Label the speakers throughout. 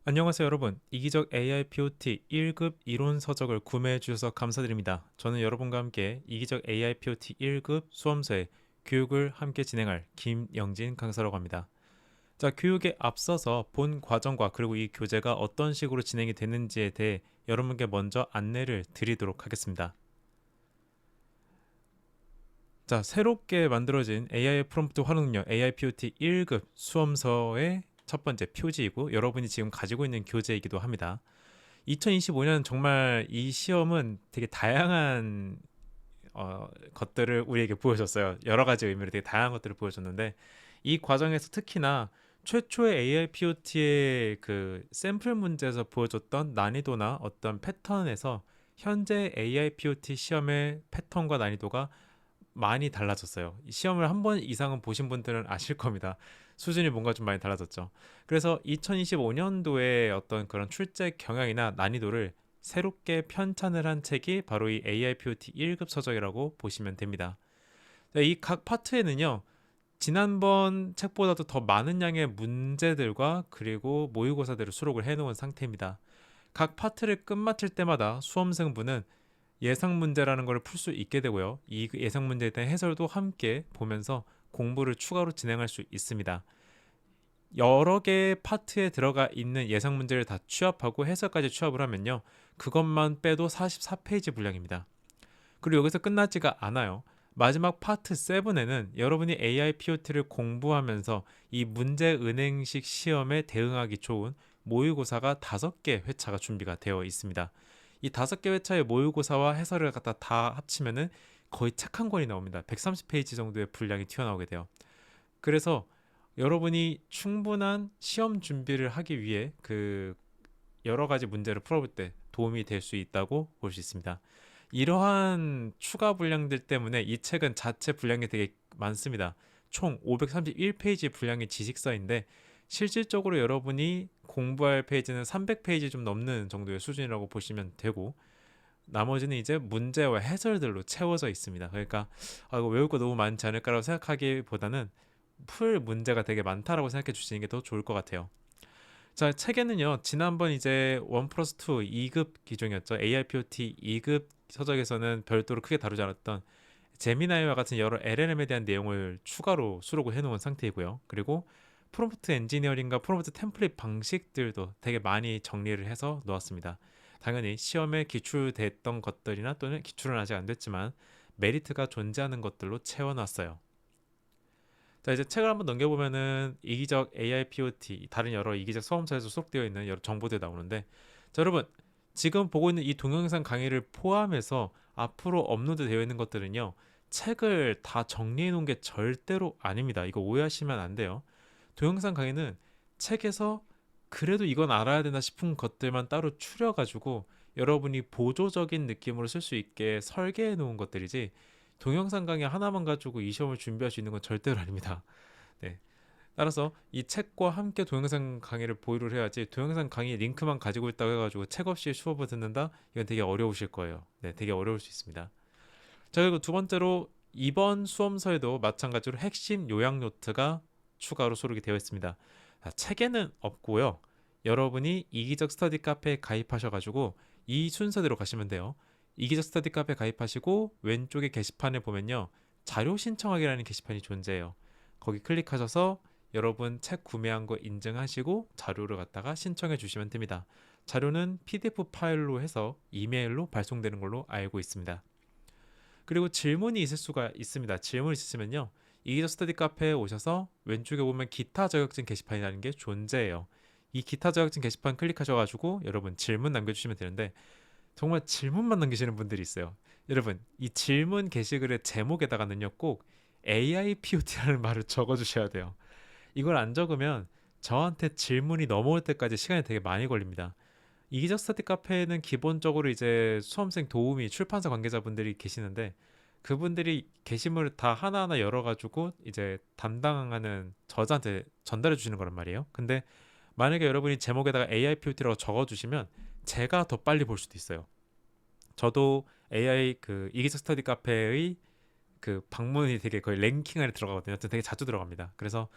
Speaker 1: 안녕하세요 여러분. 이기적 AI POT 1급 이론 서적을 구매해 주셔서 감사드립니다. 저는 여러분과 함께 이기적 AI POT 1급 수험서의 교육을 함께 진행할 김영진 강사라고 합니다. 자, 교육에 앞서서 본 과정과 그리고 이 교재가 어떤 식으로 진행이 되는지에 대해 여러분께 먼저 안내를 드리도록 하겠습니다. 자, 새롭게 만들어진 AI 프롬프트 활용 능력 AI POT 1급 수험서의 첫 번째 표지이고 여러분이 지금 가지고 있는 교재이기도 합니다. 2025년 정말 이 시험은 되게 다양한 것들을 우리에게 보여줬어요. 여러 가지 의미로 되게 다양한 것들을 보여줬는데 이 과정에서 특히나 최초의 AI POT의 그 샘플 문제에서 보여줬던 난이도나 어떤 패턴에서 현재 AI POT 시험의 패턴과 난이도가 많이 달라졌어요. 이 시험을 한 번 이상은 보신 분들은 아실 겁니다. 수준이 뭔가 좀 많이 달라졌죠. 그래서 2025년도에 어떤 그런 출제 경향이나 난이도를 새롭게 편찬을 한 책이 바로 이 AIPOT 1급 서적이라고 보시면 됩니다. 이 각 파트에는요, 지난번 책보다도 더 많은 양의 문제들과 그리고 모의고사들을 수록을 해놓은 상태입니다. 각 파트를 끝마칠 때마다 수험생분은 예상 문제라는 걸 풀 수 있게 되고요. 이 예상 문제에 대한 해설도 함께 보면서 공부를 추가로 진행할 수 있습니다. 여러 개의 파트에 들어가 있는 예상 문제를 다 취합하고 해설까지 취합을 하면요. 그것만 빼도 44페이지 분량입니다. 그리고 여기서 끝나지가 않아요. 마지막 파트 7에는 여러분이 AI POT를 공부하면서 이 문제 은행식 시험에 대응하기 좋은 모의고사가 5개 회차가 준비가 되어 있습니다. 이 5개 회차의 모의고사와 해설을 갖다 다 합치면은 거의 책 한 권이 나옵니다. 130페이지 정도의 분량이 튀어나오게 돼요. 그래서 여러분이 충분한 시험 준비를 하기 위해 그 여러 가지 문제를 풀어볼 때 도움이 될 수 있다고 볼 수 있습니다. 이러한 추가 분량들 때문에 이 책은 자체 분량이 되게 많습니다. 총 531페이지 분량의 지식서인데 실질적으로 여러분이 공부할 페이지는 300페이지 좀 넘는 정도의 수준이라고 보시면 되고 나머지는 이제 문제와 해설들로 채워져 있습니다. 그러니까 이거 외울 거 너무 많지 않을까라고 생각하기보다는 풀 문제가 되게 많다라고 생각해 주시는 게 더 좋을 것 같아요. 자, 책에는요, 지난번 이제 1 플러스 2 2급 기종이었죠. AIPOT 2급 서적에서는 별도로 크게 다루지 않았던 제미나이와 같은 여러 LLM에 대한 내용을 추가로 수록을 해놓은 상태이고요. 그리고 프롬프트 엔지니어링과 프롬프트 템플릿 방식들도 되게 많이 정리를 해서 놓았습니다. 당연히 시험에 기출됐던 것들이나 또는 기출은 아직 안 됐지만 메리트가 존재하는 것들로 채워놨어요. 자, 이제 책을 한번 넘겨보면은 이기적 AIPOT 다른 여러 이기적 수험서에서 수록되어 있는 여러 정보들이 나오는데, 자, 여러분 지금 보고 있는 이 동영상 강의를 포함해서 앞으로 업로드 되어 있는 것들은요, 책을 다 정리해 놓은 게 절대로 아닙니다. 이거 오해하시면 안 돼요. 동영상 강의는 책에서 그래도 이건 알아야 되나 싶은 것들만 따로 추려가지고 여러분이 보조적인 느낌으로 쓸 수 있게 설계해 놓은 것들이지, 동영상 강의 하나만 가지고 이 시험을 준비할 수 있는 건 절대로 아닙니다. 네. 따라서 이 책과 함께 동영상 강의를 보유를 해야지, 동영상 강의 링크만 가지고 있다고 해가지고 책 없이 수업을 듣는다? 이건 되게 어려우실 거예요. 네, 되게 어려울 수 있습니다. 자, 그리고 두 번째로 이번 수험서에도 마찬가지로 핵심 요약 노트가 추가로 수록이 되어 있습니다. 책에는 없고요. 여러분이 이기적 스터디 카페에 가입하셔가지고 이 순서대로 가시면 돼요. 이기적 스터디 카페 가입하시고 왼쪽에 게시판에 보면요, 자료 신청하기라는 게시판이 존재해요. 거기 클릭하셔서 여러분 책 구매한 거 인증하시고 자료를 갖다가 신청해 주시면 됩니다. 자료는 PDF 파일로 해서 이메일로 발송되는 걸로 알고 있습니다. 그리고 질문이 있을 수가 있습니다. 질문 있으시면요, 이기적 스터디 카페에 오셔서 왼쪽에 보면 기타 자격증 게시판이라는 게 존재해요. 이 기타 자격증 게시판 클릭하셔가지고 여러분 질문 남겨주시면 되는데, 정말 질문만 남기시는 분들이 있어요. 여러분 이 질문 게시글의 제목에다가는요, 꼭 AIPOT라는 말을 적어주셔야 돼요. 이걸 안 적으면 저한테 질문이 넘어올 때까지 시간이 되게 많이 걸립니다. 이기적 스터디 카페에는 기본적으로 이제 수험생 도우미 출판사 관계자분들이 계시는데, 그분들이 게시물을 다 하나하나 열어가지고 이제 담당하는 저자한테 전달해 주시는 거란 말이에요. 근데 만약에 여러분이 제목에다가 AIPOT라고 적어주시면 제가 더 빨리 볼 수도 있어요. 저도 AI 그 이기적 스터디 카페의 그 방문이 되게 거의 랭킹 안에 들어가거든요. 되게 자주 들어갑니다. 그래서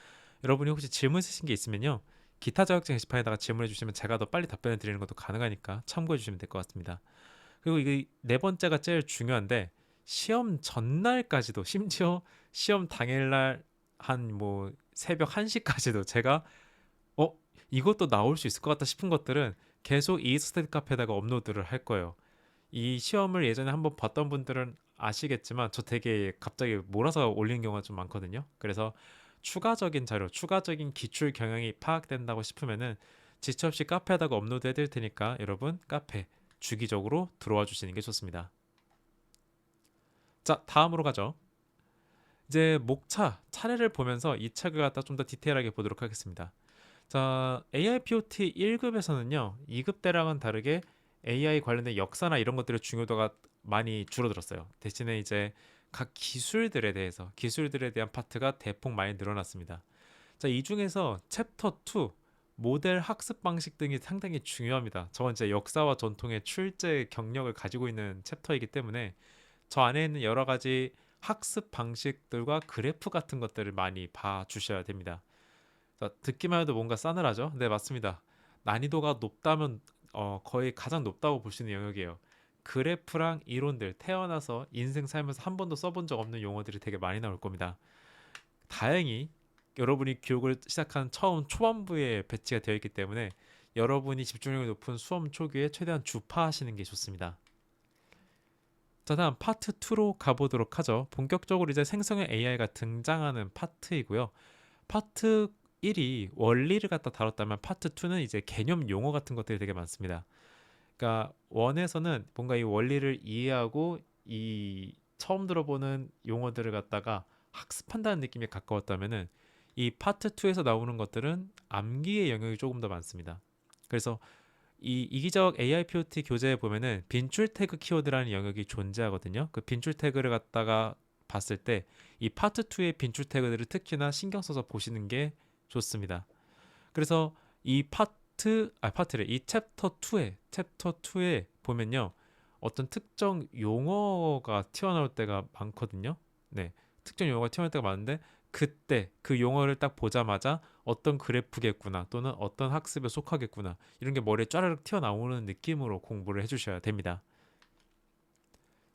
Speaker 1: 여러분이 혹시 질문 있으신 게 있으면요, 기타 자격증 게시판에다가 질문해 주시면 제가 더 빨리 답변을 드리는 것도 가능하니까 참고해 주시면 될 것 같습니다. 그리고 이게 네 번째가 제일 중요한데 시험 전날까지도 심지어 시험 당일날 한 뭐 새벽 1시까지도 제가 어 이것도 나올 수 있을 것 같다 싶은 것들은 계속 이 스터디 카페에다가 업로드를 할 거예요. 이 시험을 예전에 한번 봤던 분들은 아시겠지만 저 되게 갑자기 몰아서 올리는 경우가 좀 많거든요. 그래서 추가적인 자료, 추가적인 기출 경향이 파악된다고 싶으면은 지체 없이 카페에다가 업로드 해드릴 테니까 여러분 카페 주기적으로 들어와 주시는 게 좋습니다. 자, 다음으로 가죠. 이제 목차 차례를 보면서 이 책을 갖다 좀 더 디테일하게 보도록 하겠습니다. 자, AIPOT 1급에서는요, 2급 때랑은 다르게 AI 관련된 역사나 이런 것들의 중요도가 많이 줄어들었어요. 대신에 이제 각 기술들에 대한 파트가 대폭 많이 늘어났습니다. 자, 이 중에서 챕터 2 모델 학습 방식 등이 상당히 중요합니다. 저건 이제 역사와 전통의 출제 경력을 가지고 있는 챕터이기 때문에 저 안에 있는 여러 가지 학습 방식들과 그래프 같은 것들을 많이 봐 주셔야 됩니다. 자, 듣기만 해도 뭔가 싸늘하죠? 네, 맞습니다. 난이도가 높다면 거의 가장 높다고 볼 수 있는 영역이에요. 그래프랑 이론들, 태어나서 인생 살면서 한 번도 써본 적 없는 용어들이 되게 많이 나올 겁니다. 다행히 여러분이 교육을 시작한 처음 초반부에 배치가 되어 있기 때문에 여러분이 집중력이 높은 수험 초기에 최대한 주파하시는 게 좋습니다. 자, 다음 파트 2로 가보도록 하죠. 본격적으로 이제 생성형 AI가 등장하는 파트이고요. 파트 1이 원리를 갖다 다뤘다면 파트 2는 이제 개념 용어 같은 것들이 되게 많습니다. 그러니까 원에서는 뭔가 이 원리를 이해하고 이 처음 들어보는 용어들을 갖다가 학습한다는 느낌에 가까웠다면은 이 파트 2에서 나오는 것들은 암기의 영역이 조금 더 많습니다. 그래서 이 이기적 AIPOT 교재에 보면은 빈줄 태그 키워드라는 영역이 존재하거든요. 그 빈줄 태그를 갖다가 봤을 때 이 파트 2의 빈줄 태그들을 특히나 신경 써서 보시는 게 좋습니다. 그래서 이 파트를 이 챕터 2에 보면요. 어떤 특정 용어가 튀어나올 때가 많거든요. 네. 특정 용어가 튀어나올 때가 많은데 그때 그 용어를 딱 보자마자 어떤 그래프겠구나 또는 어떤 학습에 속하겠구나 이런 게 머리에 쫘르륵 튀어나오는 느낌으로 공부를 해주셔야 됩니다.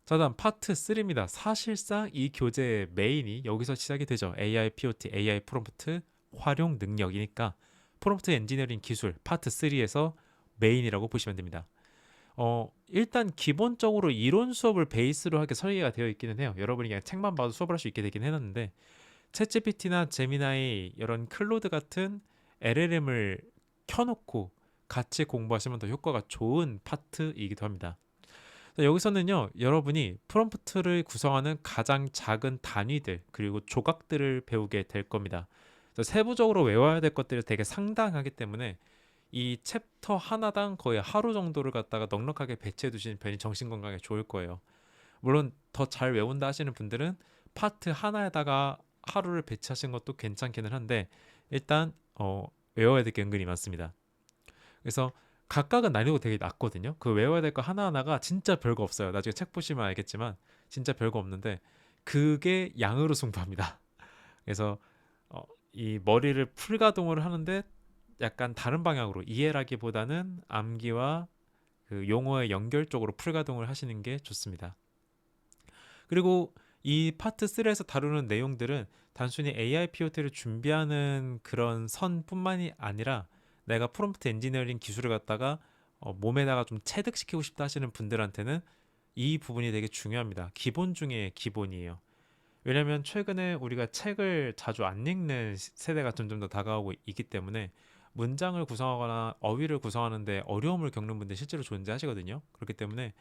Speaker 1: 자, 다음 파트 3입니다. 사실상 이 교재의 메인이 여기서 시작이 되죠. AIPOT, AI 프롬프트 활용 능력이니까 프롬프트 엔지니어링 기술 파트 3에서 메인이라고 보시면 됩니다. 일단 기본적으로 이론 수업을 베이스로 하게 설계가 되어 있기는 해요. 여러분이 그냥 책만 봐도 수업을 할 수 있게 되긴 해놨는데 챗GPT나 제미나이 이런 클로드 같은 LLM을 켜놓고 같이 공부하시면 더 효과가 좋은 파트이기도 합니다. 여기서는요, 여러분이 프롬프트를 구성하는 가장 작은 단위들 그리고 조각들을 배우게 될 겁니다. 세부적으로 외워야 될 것들이 되게 상당하기 때문에 이 챕터 하나당 거의 하루 정도를 갖다가 넉넉하게 배치해 두시는 편이 정신 건강에 좋을 거예요. 물론 더 잘 외운다 하시는 분들은 파트 하나에다가 하루를 배치하시는 것도 괜찮기는 한데 일단 외워야 될 게 은근히 많습니다. 그래서 각각은 난이도 되게 낮거든요. 그 외워야 될 거 하나하나가 진짜 별거 없어요. 나중에 책 보시면 알겠지만 진짜 별거 없는데 그게 양으로 승부합니다. 그래서 이 머리를 풀가동을 하는데 약간 다른 방향으로 이해라기보다는 암기와 그 용어의 연결 쪽으로 풀가동을 하시는 게 좋습니다. 그리고 이 파트 3에서 다루는 내용들은 단순히 AIPOT를 준비하는 그런 선뿐만이 아니라 내가 프롬프트 엔지니어링 기술을 갖다가 몸에다가 좀 체득시키고 싶다 하시는 분들한테는 이 부분이 되게 중요합니다. 기본 중에 기본이에요. 왜냐하면 최근에 우리가 책을 자주 안 읽는 세대가 점점 더 다가오고 있기 때문에 문장을 구성하거나 어휘를 구성하는데 어려움을 겪는 분들이 실제로 존재하시거든요. 그렇기 때문에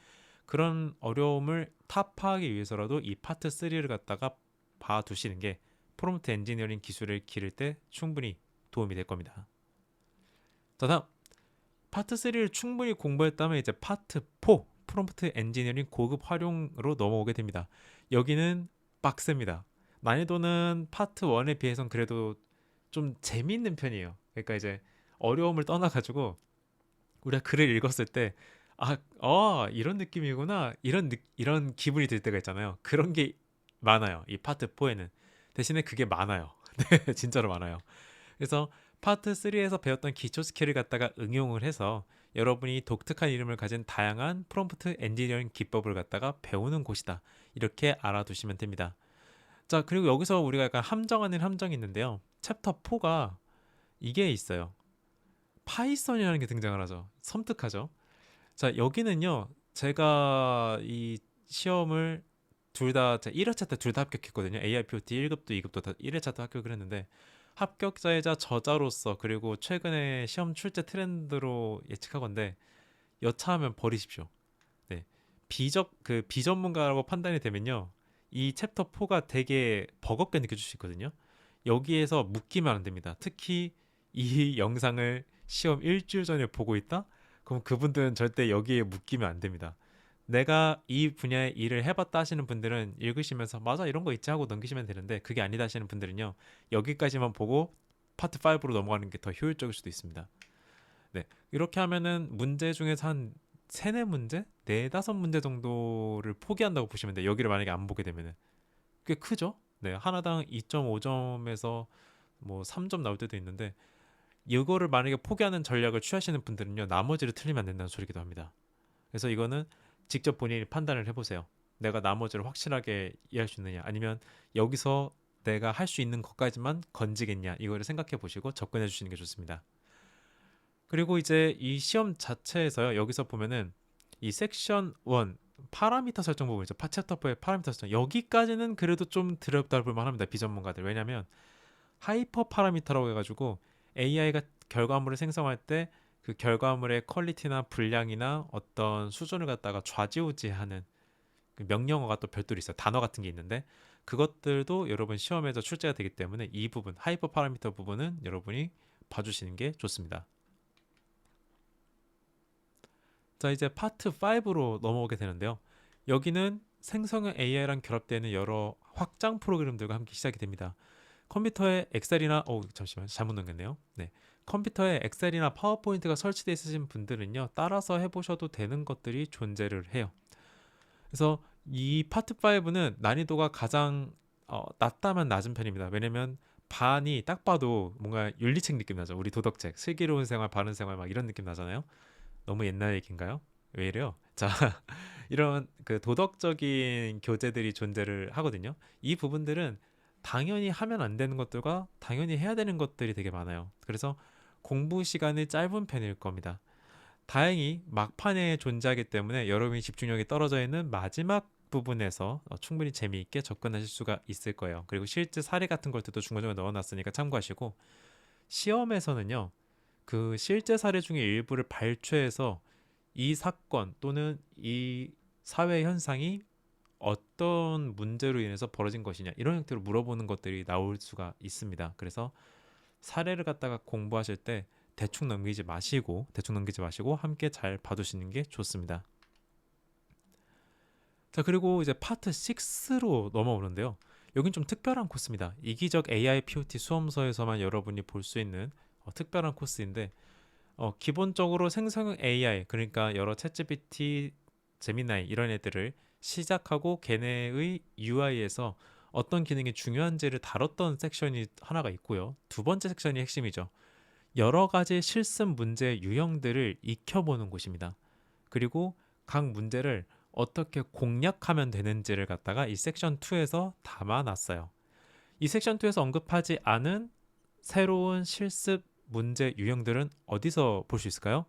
Speaker 1: 그런 어려움을 타파하기 위해서라도 이 파트 3를 갖다가 봐두시는 게 프롬프트 엔지니어링 기술을 기를 때 충분히 도움이 될 겁니다. 자, 다음 파트 3를 충분히 공부했다면 이제 파트 4 프롬프트 엔지니어링 고급 활용으로 넘어오게 됩니다. 여기는 빡셉니다. 난이도는 파트 1에 비해서는 그래도 좀 재미있는 편이에요. 그러니까 이제 어려움을 떠나가지고 우리가 글을 읽었을 때 이런 느낌이구나 이런 기분이 들 때가 있잖아요. 그런 게 많아요. 이 파트 4에는 대신에 그게 많아요. 네, 진짜로 많아요. 그래서 파트 3에서 배웠던 기초 스킬을 갖다가 응용을 해서 여러분이 독특한 이름을 가진 다양한 프롬프트 엔지니어링 기법을 갖다가 배우는 곳이다. 이렇게 알아두시면 됩니다. 자, 그리고 여기서 우리가 약간 함정 아닌 함정이 있는데요. 챕터 4가 이게 있어요. 파이썬이라는 게 등장을 하죠. 섬뜩하죠. 자, 여기는요. 제가 이 시험을 둘 다 1회차 때 둘 다 합격했거든요. AIPOT 1급도 2급도 다 1회차 때 합격을 했는데 합격자이자 저자로서 그리고 최근에 시험 출제 트렌드로 예측하건데 여차하면 버리십시오. 네. 비전문가라고 판단이 되면요. 이 챕터 4가 되게 버겁게 느껴질 수 있거든요. 여기에서 묶이면 안 됩니다. 특히 이 영상을 시험 일주일 전에 보고 있다? 그럼 그분들은 절대 여기에 묶이면 안 됩니다. 내가 이 분야의 일을 해봤다 하시는 분들은 읽으시면서 맞아 이런 거 있지 하고 넘기시면 되는데 그게 아니다 하시는 분들은요. 여기까지만 보고 파트 5로 넘어가는 게 더 효율적일 수도 있습니다. 네. 이렇게 하면은 문제 중에서 한 세네 문제? 네다섯 문제 정도를 포기한다고 보시면 돼요. 여기를 만약에 안 보게 되면은. 꽤 크죠? 네. 하나당 2.5점에서 뭐 3점 나올 때도 있는데 이거를 만약에 포기하는 전략을 취하시는 분들은요. 나머지를 틀리면 안 된다는 소리기도 합니다. 그래서 이거는 직접 본인이 판단을 해보세요. 내가 나머지를 확실하게 이해할 수 있느냐 아니면 여기서 내가 할 수 있는 것까지만 건지겠냐 이거를 생각해 보시고 접근해 주시는 게 좋습니다. 그리고 이제 이 시험 자체에서요. 여기서 보면은 이 섹션 1 파라미터 설정 부분이죠. 챕터4의 파라미터 설정. 여기까지는 그래도 좀 들여다볼 만합니다. 비전문가들. 왜냐면 하이퍼 파라미터라고 해가지고 AI가 결과물을 생성할 때 그 결과물의 퀄리티나 분량이나 어떤 수준을 갖다가 좌지우지하는 그 명령어가 또 별도로 있어요. 단어 같은 게 있는데 그것들도 여러분 시험에서 출제가 되기 때문에 이 부분 하이퍼 파라미터 부분은 여러분이 봐주시는 게 좋습니다. 자, 이제 파트 5로 넘어오게 되는데요. 여기는 생성형 AI랑 결합되는 여러 확장 프로그램들과 함께 시작이 됩니다. 컴퓨터에 엑셀이나 잠시만 잘못 넘겼네요. 네. 컴퓨터에 엑셀이나 파워포인트가 설치되어 있으신 분들은요. 따라서 해보셔도 되는 것들이 존재를 해요. 그래서 이 파트 5는 난이도가 가장 낮다면 낮은 편입니다. 왜냐면 반이 딱 봐도 뭔가 윤리책 느낌 나죠. 우리 도덕책, 슬기로운 생활, 바른 생활 막 이런 느낌 나잖아요. 너무 옛날 얘기인가요? 왜 이래요? 자, 이런 그 도덕적인 교재들이 존재를 하거든요. 이 부분들은 당연히 하면 안 되는 것들과 당연히 해야 되는 것들이 되게 많아요. 그래서 공부 시간이 짧은 편일 겁니다. 다행히 막판에 존재하기 때문에 여러분이 집중력이 떨어져 있는 마지막 부분에서 충분히 재미있게 접근하실 수가 있을 거예요. 그리고 실제 사례 같은 것들도 중간중간 넣어놨으니까 참고하시고 시험에서는요. 그 실제 사례 중에 일부를 발췌해서 이 사건 또는 이 사회 현상이 어떤 문제로 인해서 벌어진 것이냐 이런 형태로 물어보는 것들이 나올 수가 있습니다. 그래서 사례를 갖다가 공부하실 때 대충 넘기지 마시고 함께 잘 봐두시는 게 좋습니다. 자, 그리고 이제 파트 6로 넘어오는데요. 여긴 좀 특별한 코스입니다. 이기적 AI POT 수험서에서만 여러분이 볼 수 있는 특별한 코스인데 기본적으로 생성형 AI 그러니까 여러 챗GPT, 제미나이 이런 애들을 시작하고 걔네의 UI에서 어떤 기능이 중요한지를 다뤘던 섹션이 하나가 있고요. 두 번째 섹션이 핵심이죠. 여러 가지 실습 문제 유형들을 익혀보는 곳입니다. 그리고 각 문제를 어떻게 공략하면 되는지를 갖다가 이 섹션 2에서 담아놨어요. 이 섹션 2에서 언급하지 않은 새로운 실습 문제 유형들은 어디서 볼 수 있을까요?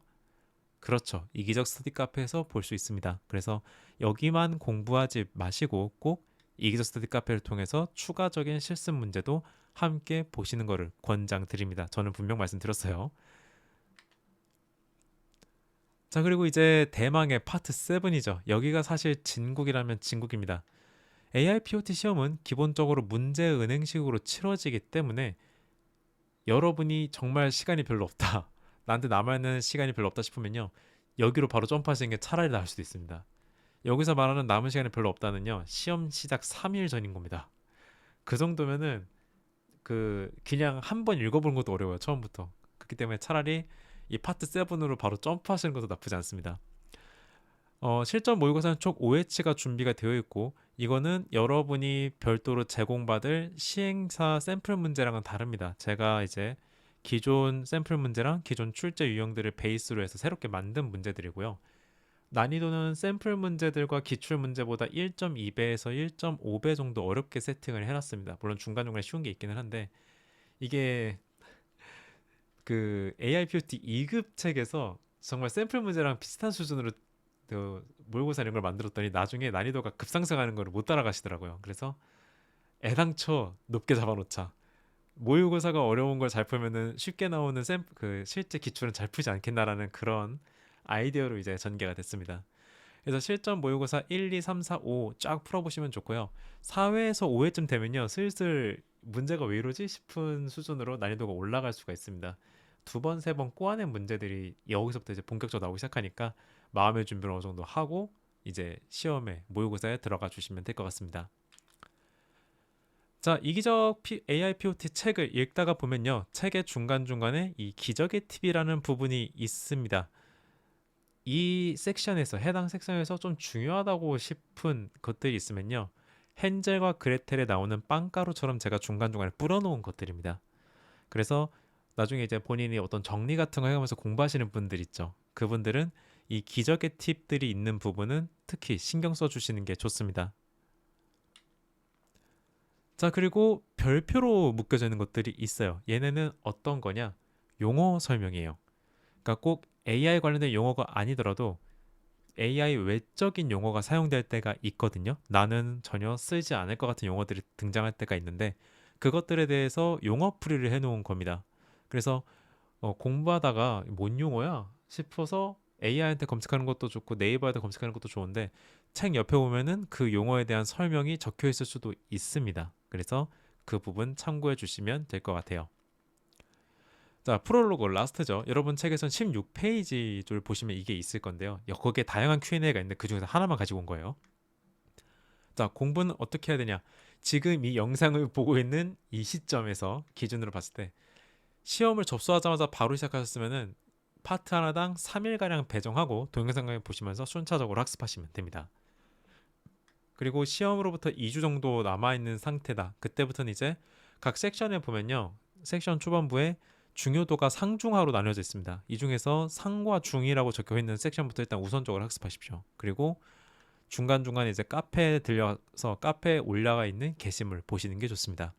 Speaker 1: 그렇죠. 이기적 스터디 카페에서 볼 수 있습니다. 그래서 여기만 공부하지 마시고 꼭 이기적 스터디 카페를 통해서 추가적인 실습 문제도 함께 보시는 것을 권장드립니다. 저는 분명 말씀드렸어요. 자, 그리고 이제 대망의 파트 7이죠. 여기가 사실 진국이라면 진국입니다. AI POT 시험은 기본적으로 문제 은행식으로 치러지기 때문에 여러분이 정말 시간이 별로 없다. 나한테 남아있는 시간이 별로 없다 싶으면요. 여기로 바로 점프하시는 게 차라리 나을 수도 있습니다. 여기서 말하는 남은 시간이 별로 없다는요. 시험 시작 3일 전인 겁니다. 그 정도면은 그냥 한 번 읽어보는 것도 어려워요. 처음부터. 그렇기 때문에 차라리 이 파트 7으로 바로 점프하시는 것도 나쁘지 않습니다. 실전 모의고사는 총 5회치가 준비가 되어 있고 이거는 여러분이 별도로 제공받을 시행사 샘플 문제랑은 다릅니다. 제가 이제 기존 샘플 문제랑 기존 출제 유형들을 베이스로 해서 새롭게 만든 문제들이고요. 난이도는 샘플 문제들과 기출 문제보다 1.2배에서 1.5배 정도 어렵게 세팅을 해놨습니다. 물론 중간중간에 쉬운 게 있기는 한데 이게 그 AIPOT 2급 책에서 정말 샘플 문제랑 비슷한 수준으로 그 모의고사 이런 걸 만들었더니 나중에 난이도가 급상승하는 걸 못 따라가시더라고요. 그래서 애당초 높게 잡아놓자. 모의고사가 어려운 걸 잘 풀면은 쉽게 나오는 그 실제 기출은 잘 풀지 않겠나라는 그런 아이디어로 이제 전개가 됐습니다. 그래서 실전 모의고사 1, 2, 3, 4, 5 쫙 풀어보시면 좋고요. 4회에서 5회쯤 되면요. 슬슬 문제가 왜 이러지 싶은 수준으로 난이도가 올라갈 수가 있습니다. 두 번, 세 번 꼬아낸 문제들이 여기서부터 이제 본격적으로 나오기 시작하니까 마음의 준비를 어느 정도 하고 이제 시험에 모의고사에 들어가 주시면 될 것 같습니다. 자, 이기적 AIPOT 책을 읽다가 보면요. 책의 중간중간에 이 기적의 팁이라는 부분이 있습니다. 이 섹션에서 해당 섹션에서 좀 중요하다고 싶은 것들이 있으면요. 헨젤과 그레텔에 나오는 빵가루처럼 제가 중간중간에 뿌려놓은 것들입니다. 그래서 나중에 이제 본인이 어떤 정리 같은 거 해가면서 공부하시는 분들 있죠. 그분들은 이 기적의 팁들이 있는 부분은 특히 신경 써주시는 게 좋습니다. 자, 그리고 별표로 묶여져 있는 것들이 있어요. 얘네는 어떤 거냐? 용어 설명이에요. 그러니까 꼭 AI 관련된 용어가 아니더라도 AI 외적인 용어가 사용될 때가 있거든요. 나는 전혀 쓰지 않을 것 같은 용어들이 등장할 때가 있는데 그것들에 대해서 용어 풀이를 해놓은 겁니다. 그래서 공부하다가 뭔 용어야 싶어서 AI한테 검색하는 것도 좋고 네이버에다 검색하는 것도 좋은데 책 옆에 보면은 그 용어에 대한 설명이 적혀 있을 수도 있습니다. 그래서 그 부분 참고해 주시면 될 것 같아요. 자, 프롤로그 라스트죠. 여러분 책에선 16페이지를 보시면 이게 있을 건데요. 거기에 다양한 Q&A가 있는데 그중에서 하나만 가지고 온 거예요. 자, 공부는 어떻게 해야 되냐? 지금 이 영상을 보고 있는 이 시점에서 기준으로 봤을 때 시험을 접수하자마자 바로 시작하셨으면은 파트 하나당 3일가량 배정하고 동영상 강의 보시면서 순차적으로 학습하시면 됩니다. 그리고 시험으로부터 2주 정도 남아있는 상태다. 그때부터는 이제 각 섹션에 보면요. 섹션 초반부에 중요도가 상중하로 나뉘어져 있습니다. 이 중에서 상과 중이라고 적혀있는 섹션부터 일단 우선적으로 학습하십시오. 그리고 중간중간 이제 카페에 들려서 카페에 올라가 있는 게시물 보시는 게 좋습니다.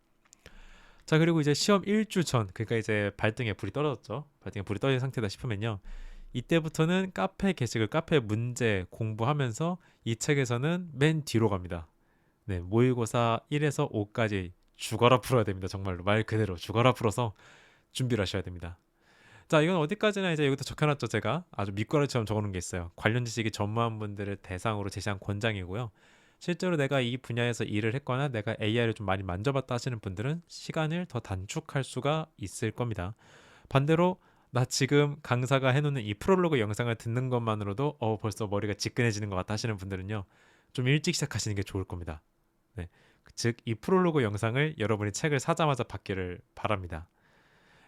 Speaker 1: 자, 그리고 이제 시험 1주 전, 그러니까 이제 발등에 불이 떨어졌죠. 발등에 불이 떨어진 상태다 싶으면요. 이때부터는 카페 게시글, 카페 문제 공부하면서 이 책에서는 맨 뒤로 갑니다. 네, 모의고사 1에서 5까지 죽어라 풀어야 됩니다. 정말로 말 그대로 죽어라 풀어서 준비를 하셔야 됩니다. 자, 이건 어디까지나 이제 여기다 적혀놨죠. 제가 아주 밑거리처럼 적어놓은 게 있어요. 관련 지식이 전무한 분들을 대상으로 제시한 권장이고요. 실제로 내가 이 분야에서 일을 했거나 내가 AI를 좀 많이 만져봤다 하시는 분들은 시간을 더 단축할 수가 있을 겁니다. 반대로 나 지금 강사가 해놓는 이 프롤로그 영상을 듣는 것만으로도 벌써 머리가 지끈해지는 것 같다 하시는 분들은요. 좀 일찍 시작하시는 게 좋을 겁니다. 네. 즉, 이 프롤로그 영상을 여러분이 책을 사자마자 받기를 바랍니다.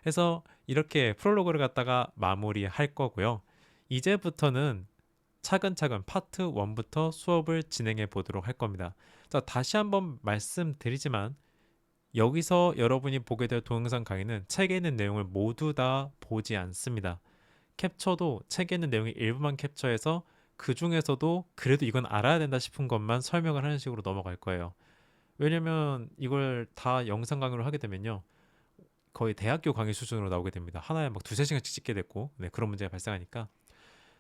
Speaker 1: 해서 이렇게 프롤로그를 갖다가 마무리할 거고요. 이제부터는 차근차근 파트 1부터 수업을 진행해 보도록 할 겁니다. 자, 다시 한번 말씀드리지만 여기서 여러분이 보게 될 동영상 강의는 책에 있는 내용을 모두 다 보지 않습니다. 캡처도 책에 있는 내용의 일부만 캡처해서 그 중에서도 그래도 이건 알아야 된다 싶은 것만 설명을 하는 식으로 넘어갈 거예요. 왜냐면 이걸 다 영상 강의로 하게 되면요. 거의 대학교 강의 수준으로 나오게 됩니다. 하나에 막 두세 시간씩 찍게 됐고 네, 그런 문제가 발생하니까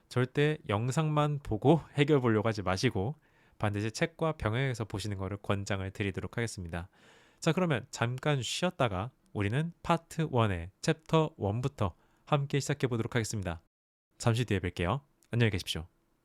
Speaker 1: 절대 영상만 보고 해결 보려고 하지 마시고 반드시 책과 병행해서 보시는 것을 권장을 드리도록 하겠습니다. 자, 그러면 잠깐 쉬었다가 우리는 파트 1의 챕터 1부터 함께 시작해 보도록 하겠습니다. 잠시 뒤에 뵐게요. 안녕히 계십시오.